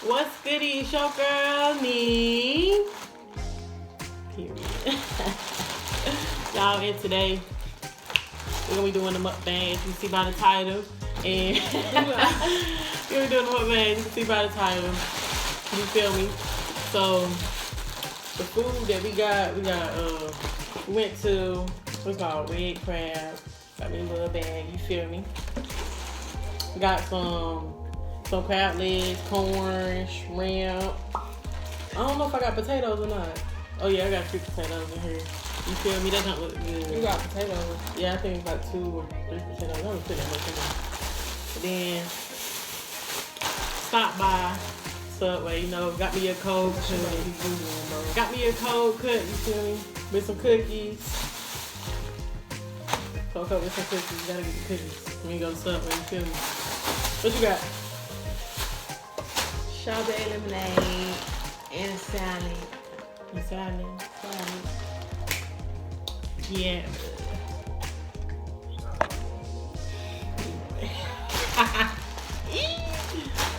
What's goody? It's your girl, me. Period. Y'all, and today we're gonna be doing the mukbang, as you see by the title. And we're doing the mukbang, as you can see by the title. You feel me? So the food that we went to what's called red crab. Got me a little bag. You feel me? We got some crab legs, corn, shrimp. I don't know if I got potatoes or not. Oh yeah, I got 3 potatoes in here. You feel me? That don't look good. You got potatoes? Yeah, I think it's like 2 or 3 potatoes. I don't put that much in there. But then stop by Subway, you know, got me a cold cut. Got me a cold cut, you feel me? With some cookies. Cold cut with some cookies. You gotta get the cookies when you go to Subway, you feel me? What you got? Strawberry lemonade and a salad. Salad. Yeah.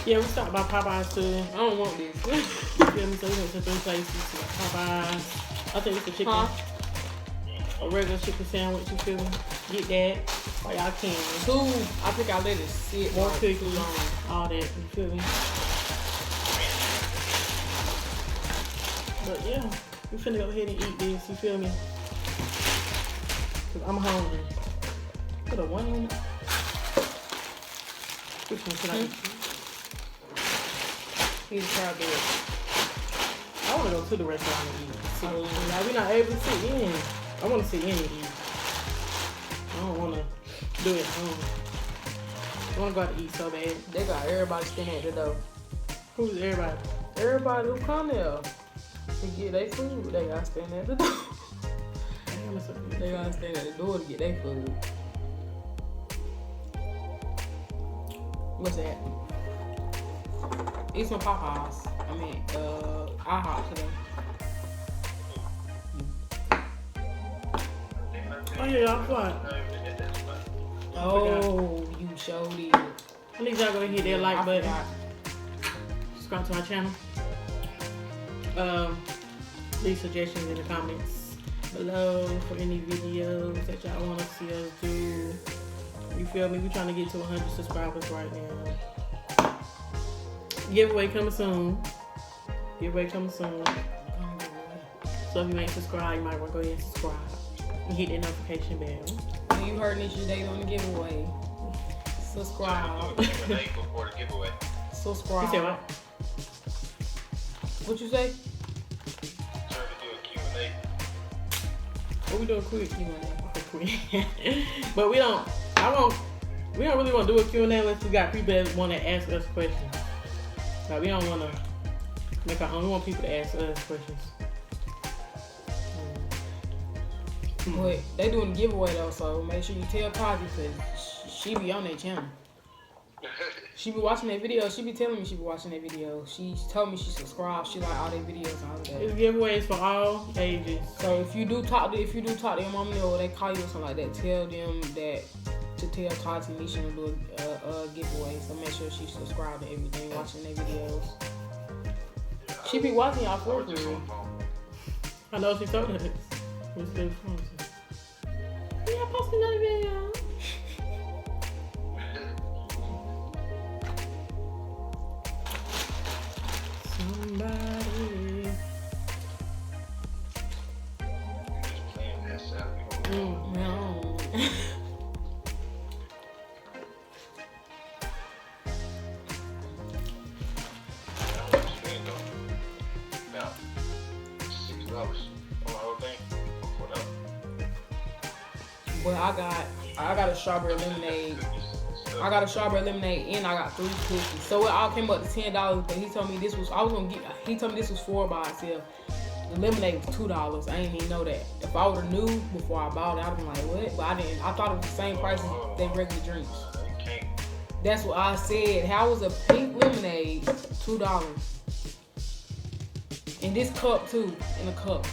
Yeah, we stopped by Popeyes too. I don't want this. You feel me? So we went to 3 places. Popeyes. I think it's a chicken. A regular chicken sandwich, you feel me? Get that. While y'all can. 2, I think I let it sit. More cookies. All that, you feel me? But yeah, we finna go ahead and eat this, you feel me? Cause I'm hungry. Put a 1 in it. Which one should I eat? He's strawberry. I wanna go to the restaurant and eat. Now we're not able to sit in. I wanna sit in and eat. I don't wanna do it at home. I wanna go out to eat so bad. They got everybody standing at the door. Who's everybody? Everybody who come there to get their food, they gotta stand at the door. They gotta stand at the door to get their food. What's that? Eat some Popeyes. I mean, IHOP today. Oh yeah, y'all fly. Oh, you showed it. I need y'all go hit that like button. Subscribe to our channel. Leave suggestions in the comments below for any videos that y'all want to see us do. You feel me? We're trying to get to 100 subscribers right now. Giveaway coming soon. So if you ain't subscribed, you might want to go ahead and subscribe and hit that notification bell. When you heard this, your date on the giveaway. Subscribe. Before the giveaway. Subscribe. You said what? What you say? Trying to do a Q&A. What we doing quick Q&A? But we don't really want to do a Q&A unless we got people that want to ask us questions. Like we don't want to make our own. We want people to ask us questions. But they doing the giveaway though, so make sure you tell Kaji because she be on that channel. She be watching that video. She be telling me she be watching that video. She told me she subscribed. She like all their videos and all of that. It's giveaways for all ages. So if you do talk to your mom or they call you or something like that, tell them that to tell Kaji Nisha to do a giveaway. So make sure she subscribed and everything, watching their videos. She be watching y'all for real. I know she told us. We're still fun. Yeah, post another video. Somebody. No. About $6 on the whole thing. But I got a strawberry lemonade. I got a strawberry lemonade and I got 3 cookies. So it all came up to $10. But he told me this was he told me this was 4 by itself. The lemonade was $2. I didn't even know that. If I would have knew before I bought it, I'd been like, what? But I didn't. I thought it was the same price as they regular drinks. That's what I said. How was a pink lemonade $2? And this cup too, in a cup.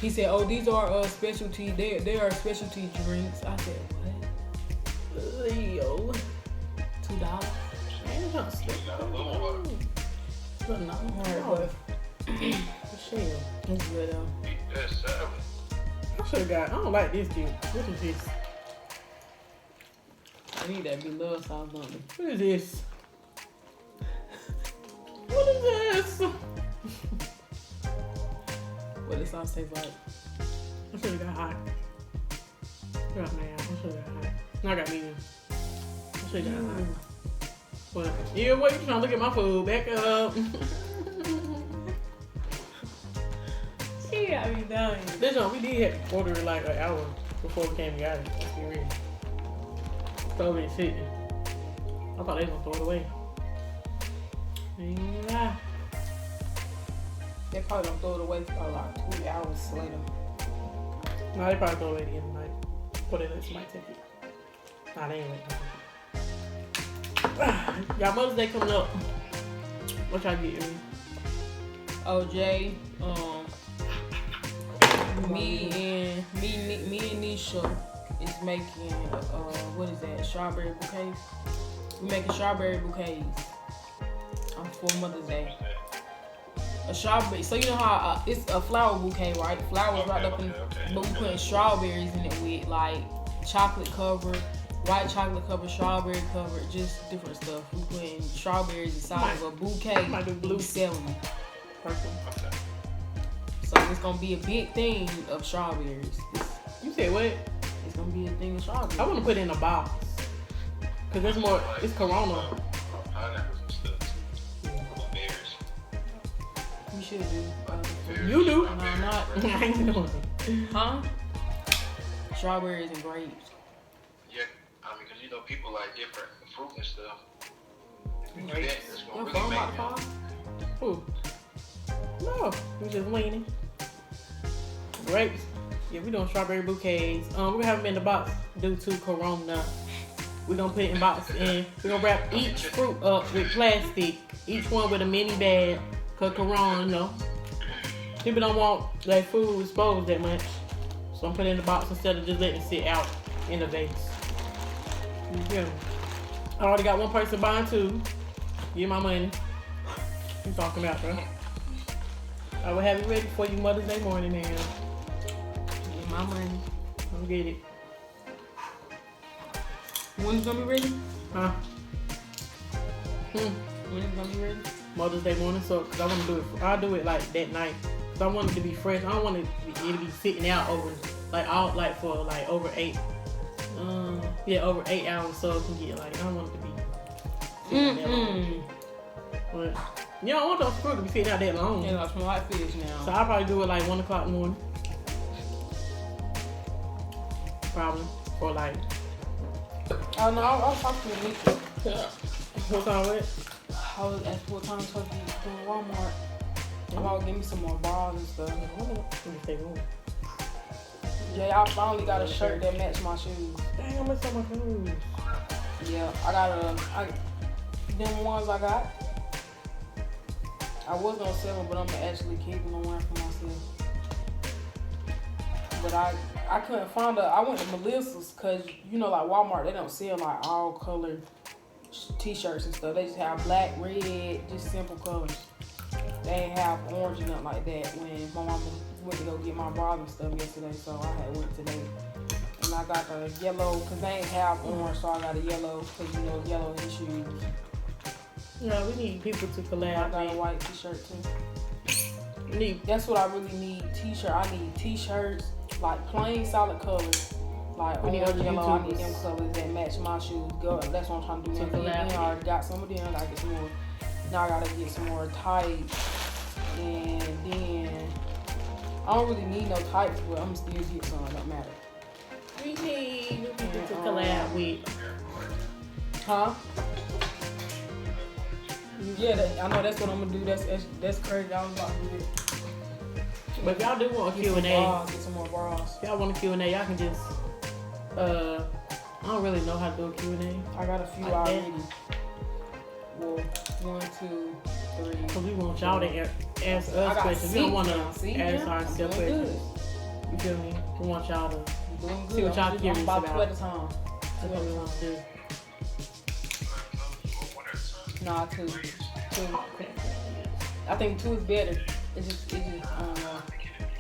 He said, "Oh, these are specialty. They are specialty drinks." I said, "What?" Yo. $2. Man, it's not slick. Look, no. Alright, Michelle. it's good though. That's salad. I should have got. I don't like this dude. What is this? I need that beloved sauce, don't we? What is this? What is this? What the sauce taste like? I should have got hot. God, man. I should have got hot. No, I got medium. I should have got hot. But yeah, what you trying to look at my food? Back up. She got me done. This one, we did have to order it like an hour before we came and got it. Let's be real. Stove ain't sitting. I thought they was gonna throw it away. Ain't gonna lie. They probably don't throw it away for like 2 hours later. No, they probably throw it away at the end of the night. Or they let somebody take it. Nah, they ain't letting me. Y'all Mother's Day coming up. What y'all get me? OJ, me and Nisha is making what is that? Strawberry bouquets. We making strawberry bouquets for Mother's Day. A strawberry. So you know how it's a flower bouquet, right? Flowers wrapped up in, but we putting strawberries in it with like chocolate covered, white chocolate covered, strawberry covered, just different stuff. We putting strawberries inside of a bouquet. Might do blue. We selling them. Purple. So it's gonna be a big thing of strawberries. You said what? It's gonna be a thing of strawberries. I want to put it in a box. Cause there's more. It's Corona. Pineapples and stuff. Blueberries. You should do. You do. No, I'm not. I ain't doing it. Huh? Strawberries and grapes. Yeah, I mean, 'cause you know people like different fruit and stuff. If you do that, Grapes. it's Your gonna phone really about make to fall? Who? No, we just leaning. Grapes. Yeah, we doing strawberry bouquets. We're gonna have them in the box due to Corona. We're gonna put it in box and we're gonna wrap each fruit up with plastic. Each one with a mini bag. Cause Corona, you know. People don't want their food exposed that much. So I'm putting it in the box instead of just letting it sit out in the vase. You feel me? I already got one person buying two. Get my money. You talking about, bro? I will have it ready for you Mother's Day morning, man. Get my money. Come get it. When it's gonna be ready? Huh? When it's gonna be ready? Mother's Day morning, so cause I want to do it. I'll do it like that night. Cause I want it to be fresh. I don't want it to be sitting out over for like over 8. Over 8 hours, so it can get like I don't want it to be sitting that long. But you don't want those fruit to be sitting out that long. Yeah, I smell like fish now. So I'll probably do it like 1 o'clock in the morning. Probably. Or like. Oh no, I was talking to Nisha. What time with? I was at what time supposed to be doing Walmart. I'm about to give me some more bras and stuff. Let me take one. Yeah, I finally got a shirt that matched my shoes. Dang, I'm missing my shoes. Yeah, I got them ones I got. I was gonna sell them, but I'm gonna actually keep them and wear for myself. But I couldn't find I went to Melissa's cause you know like Walmart they don't sell like all colored t-shirts and stuff. They just have black, red, just simple colors. They ain't have orange and nothing like that when my mama went to go get my bras and stuff yesterday, so I had went today. And I got the yellow, cause they ain't have orange, so I got a yellow, cause you know yellow in shoes. Yeah, we need people to collab. I got a white t-shirt too. That's what I really need. T-shirt. I need t-shirts, like plain solid colors. Like we need orange, other yellow, I YouTubers. need them colors that match my shoes. Go, that's what I'm trying to do. To And then collab. I already got some of them. I gotta get some more. Now I gotta get some more tights. And then I don't really need no tights, but I'm still get some. It don't matter. We need new people to collab with. Huh? Yeah, I know that's what I'm gonna do. That's crazy. I was about to do it. But if y'all do want a Get some Q&A, bras, get some more bras. if y'all want a Q&A, y'all can just, I don't really know how to do a Q&A. I got a few Like that. already. Well, 1, 2, 3. Because we want y'all to ask I us got questions. We don't want to See, ask yeah, ourselves I'm doing questions. You feel me? We want y'all to, good. Doing good. See what y'all I'm curious about about. 2 at a time. that's what we want to do. Nah, 2. 2. I think 2 is better. It's just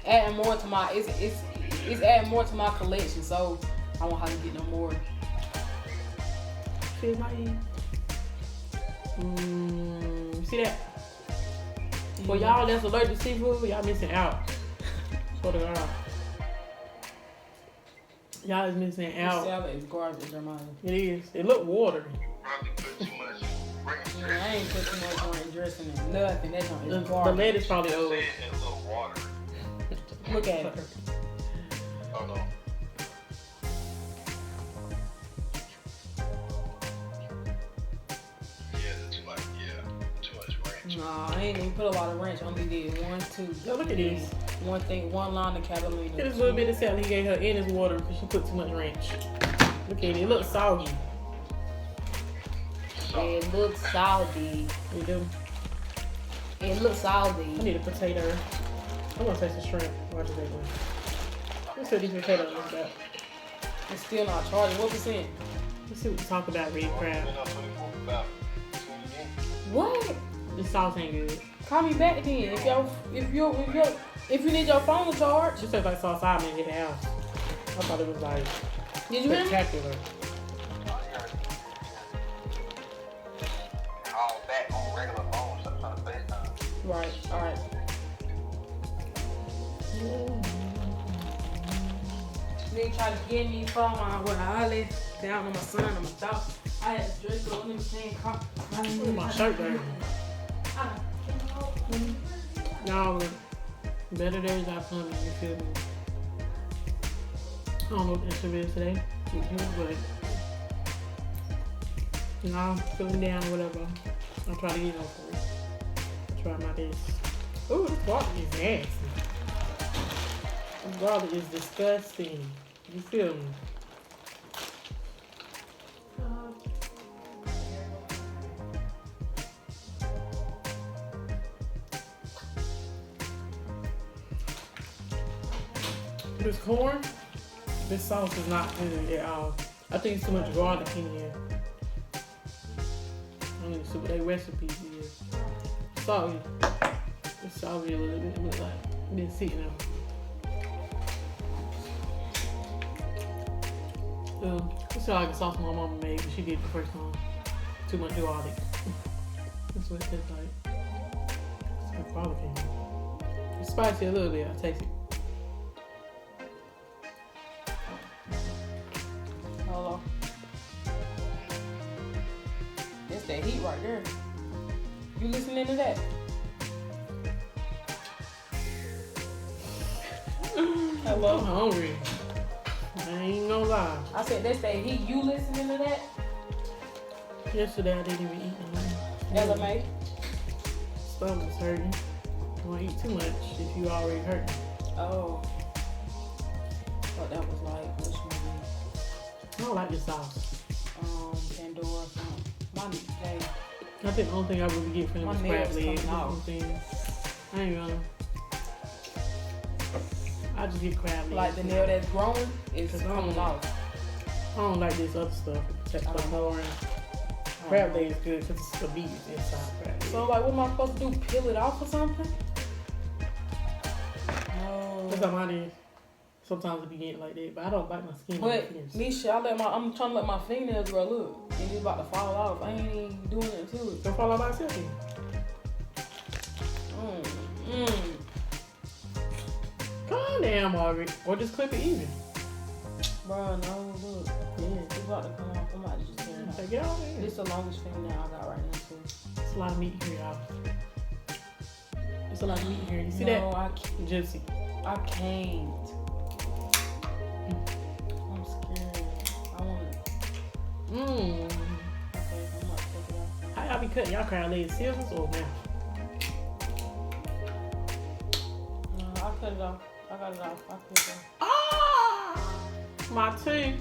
adding more to my. It's adding more to my collection, so I won't have to get no more. Feel my eat. See that? For y'all that's allergic to seafood, y'all missing out. For the girl. Y'all is missing out. Salad is garbage, Jeremiah. It is. It look watery. Probably put too much ranch Yeah, I ain't put too much orange dressing in nothing. That don't The is garbage. lettuce probably old. Say it in a little water. Look at it. Oh no. Too much ranch. Nah, I ain't even put a lot of ranch. I only did 1, 2. Yo, look at this. One line of Catalina. Look at this little bit of salad he gave her in his water because she put too much ranch. Look at it. It looks soggy. It looks salty. You do? It looks salty. I need a potato. I'm gonna taste the shrimp. Watch it that one. Let's see what these potatoes look about. It's still not charging. What percent? Let's see what we talk about, red crab. What? This sauce ain't good. Call me back then. If you need your phone to charge. She said like sauce I made in the house. I thought it was like Did you hear me? spectacular. All back on regular phone, so I'm trying to FaceTime. Right. All right. Nigga try to get me phone when I lay down on my son and my dog. I had to dress up in the same car. My shirt dirty. Y'all, better days are coming, you feel me? I don't know what the is today, but you know, I'm feeling down or whatever. I'll try to get over it. I'll try my best. Ooh, this garlic is nasty. This garlic is disgusting. You feel me? This corn, this sauce is not good at all. I think it's too much garlic in here. I need to see what their recipe is. Salty. It's salty a little bit. It looks like it's been sitting on. This is like a sauce my mama made, but she did it the first time. Too much garlic. That's what it tastes like. It's like garlic in here. It's spicy a little bit. I taste it. Hello. That's that heat right there. You listening to that? Hello. I'm hungry. I ain't gonna lie. I said that's that heat. You listening to that? Yesterday I didn't even eat nothing. LMA. Stomach's hurting. Don't eat too much if you already hurt. Oh. What that was like? Which movie? I don't like this sauce. Pandora or something. My hey. I think the only thing I really get from them My is crab nails legs. coming off. I ain't gonna. I just get crab legs. Like the nail that's growing is coming off. I don't like this other stuff. Protect the horn. Crab legs good because it's the beef inside crab legs. So like, what am I supposed to do? Peel it off or something? No. That's how mine is. Sometimes it be getting like that, but I don't bite my skin. But Nisha, I'm trying to let my fingernails grow. Look, and it's about to fall off. I ain't even doing it to it. Don't fall out by itself. Calm down, Margaret, or just clip it even. Bro, no, look. Yeah. It's about to come off. I'm about to just tear it off. Take it off. This is the longest fingernail I got right now too. It's a lot of meat here, y'all. There's a lot of meat here. You see No, that? I can't. Gypsy. I can't. I'm scared. I want to. Mmm. Okay, I'm about to take it off. How y'all be cutting y'all crab legs? Scissors or mouth? No, I cut it off. I got it off. I cut it off. Ah! My teeth.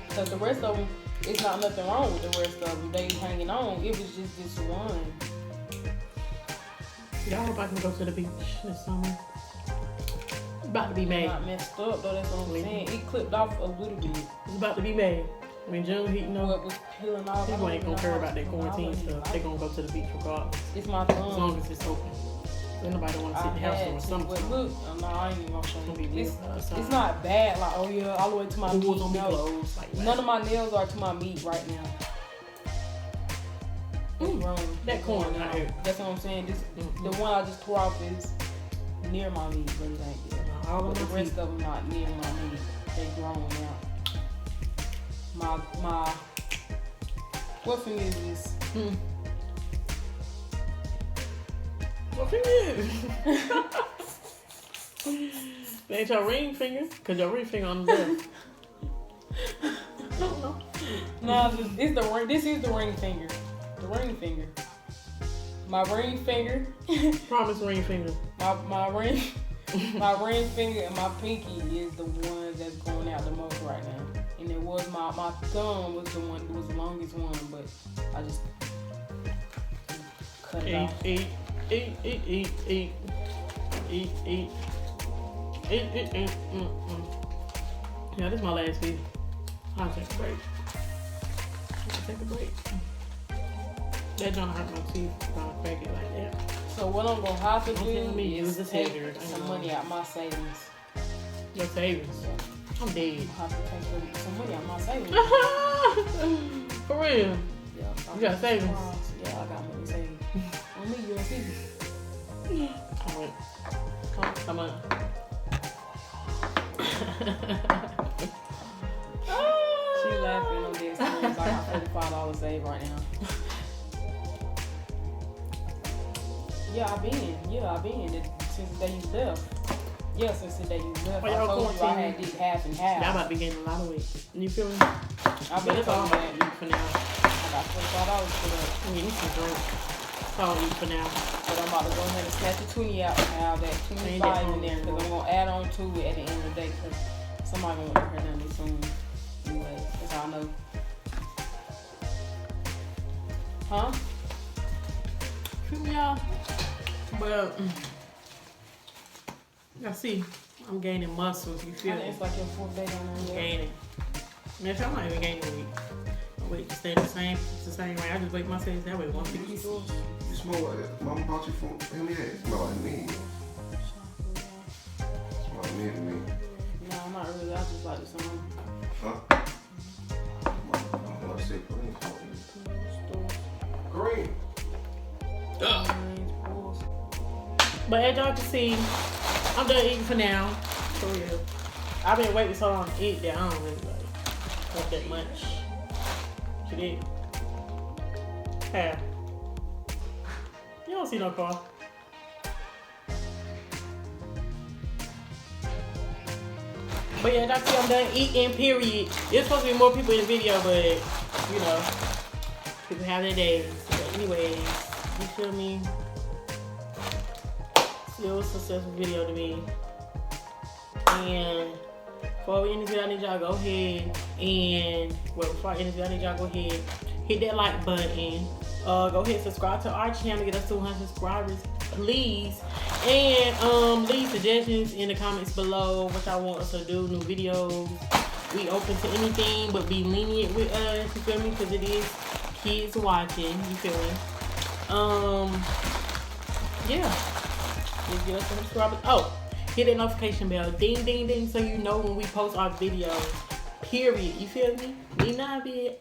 Because the rest of them, it's not nothing wrong with the rest of them. They hanging on. It was just this one. Y'all hope I can go to the beach this summer. It's about to be made. Not messed up though. That's what I'm saying. It clipped off a little bit. It's about to be made. When June heating up, What was peeling off. people ain't gonna care about that quarantine stuff. They gonna go to the beach regardless. It's my As thumb. long as it's open. Ain't nobody wanna sit in the house doing something. But look, no, I ain't even gonna show Gonna be you. real outside. It's not bad. Like, oh yeah, all the way to my Pools meat. gonna be No. closed. Like None of my nails are to my meat right now. It's grown. that It's corn growing out out. here. That's what I'm saying. The one I just tore off is near my meat, but it ain't there. All But of the my rest teeth. of them not near my meat. They grown out. My what finger is this? What finger? That ain't your ring finger, cause your ring finger on the left. No, it's the ring. This is the ring finger. The ring finger. My ring finger. Promise ring finger. My ring. My ring finger and my pinky is the one that's going out the most right now. And it was my thumb was the one that was the longest one, but I just cut it off. Eat. Yeah, this is my last video. I'll take a break. That don't hurt my teeth. I'm gonna crack it like that. So what I'm gonna have to do Use the is take scissors. some money out my savings. Your savings. I'm dead. I'm gonna have to take some money out my savings. For real. Yeah, You got savings? Yeah, I got money savings. On me, you and Stevie. Alright. Come on. She laughing on this. I got $45 saved right now. Yeah, I've been since the day you left. Yeah, since the day you left. Well, I y'all told you I quarantine. had did half and half. Y'all about to be gaining a lot of weight. You feel me? I've But been it's all told about that. eat for now. I got $45 for that. I'm getting some drink. It's all eat for now. But I'm about to go ahead and snatch the 20 out and have that 25 in there because I'm going to add on to it at the end of the day because somebody going to want to hear nothing soon. Anyway, that's all I know. Huh? Feel me out. Well, I see. I'm gaining muscles. You feel me? It's like your fourth day down there. Gaining. Man, I'm not even gaining weight. My weight to stay the same way. I just weight myself that way. 150. You smell like that. Mama bought you from any ass. Smell like me. Smell like me to me. No, not really. I just like the song. Huh? I'm gonna say green. But as y'all can see, I'm done eating for now. For real. I've been waiting so long to eat that I don't really like that much. She did. Hey. You don't see no car. But yeah, y'all see I'm done eating, period. There's supposed to be more people in the video, but you know, people have their days. But anyways, you feel me? Still a successful video to me. And before we end this video, I need y'all to go ahead and before I end this video, I need y'all to go ahead, hit that like button. Go ahead and subscribe to our channel, get us to 100 subscribers, please. And leave suggestions in the comments below what y'all want us to do, new videos. We open to anything, but be lenient with us, you feel me? Because it is kids watching, you feel me? Yeah. Just get us some subscribers. Oh, hit that notification bell. Ding, ding, ding, so you know when we post our videos. Period. You feel me? Me not be